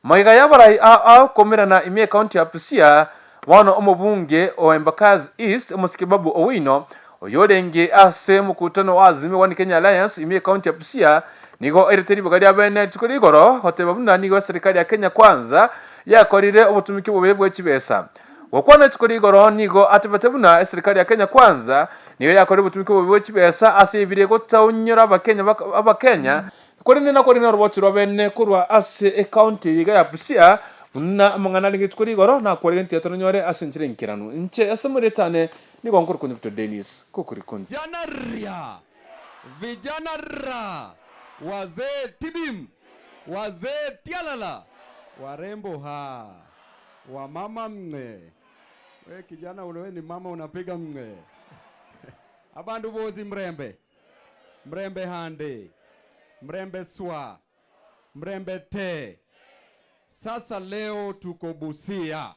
Maiga yabarai au komirana ime county ya Busia wano omubunge o Embakasi East MP BABU OWINO oyorenge ase mukutano wa Azimio One Kenya Alliance ime county ya Busia nigo ereteri bagari abene tukuri igoro hoteba bunda nigo serikali ya Kenya Kwanza yakorire obutumiki bubebwe kibesa wakwana tukuri igoro nigo atebete buna serikali ya Kenya Kwanza niyo yakorire obutumiki bubebwe kibesa ase ibire gotaunyora abakenya kuri na rwoti robene kurwa ase county yiga ya Busia na mangana lingi tukuri igoro na kwere nti atonyore ase nchire nkiranu nche ase muretane nigo nkuru kundi Dr. Dennis kukuri kundi vijana ra wazee tibim wazee tialala warembo wa mama mne we kijana ulewe ni mama unapiga mne abandu bozi mrembe hande mrembe swa mrembe te. Sasa leo tuko Busia,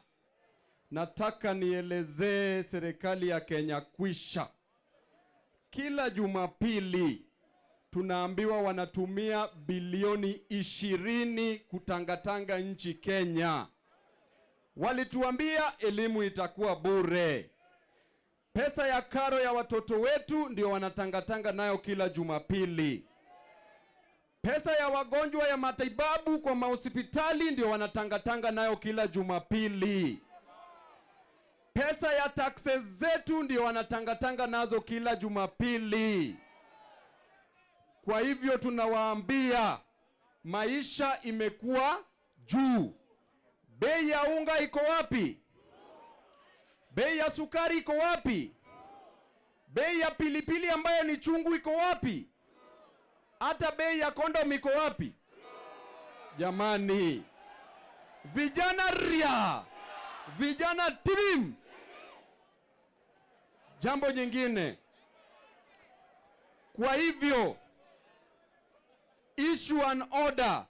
nataka nielezee serikali ya Kenya kwisha. Kila Jumapili tunaambiwa wanatumia bilioni 20 kutangatanga nchi Kenya. Walituambia elimu itakuwa bure. Pesa ya karo ya watoto wetu ndio wanatangatanga nayo kila Jumapili. Pesa ya wagonjwa ya matibabu kwa mahospitali ndio wanatangatanga nayo kila Jumapili. Pesa ya taxes zetu ndio wanatangatanga nazo kila Jumapili. Kwa hivyo tunawaambia maisha imekuwa juu. Bei ya unga iko wapi? Bei ya sukari iko wapi? Bei ya pilipili ambayo ni chungu iko wapi? Hata bei ya kondom iko wapi? Jamani, vijana ria, vijana tibim. Jambo nyingine, kwa hivyo issue an order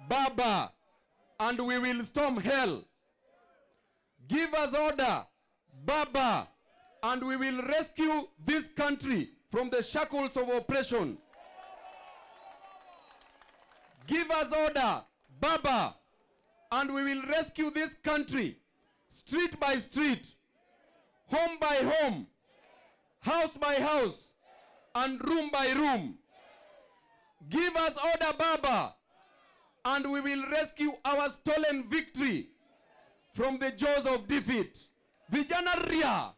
Baba and we will storm hell. Give us order Baba and we will rescue this country from the shackles of oppression. Give us order Baba and we will rescue this country street by street, home by home, house by house, and room by room. Give us order Baba and we will rescue our stolen victory from the jaws of defeat. Vijana ria.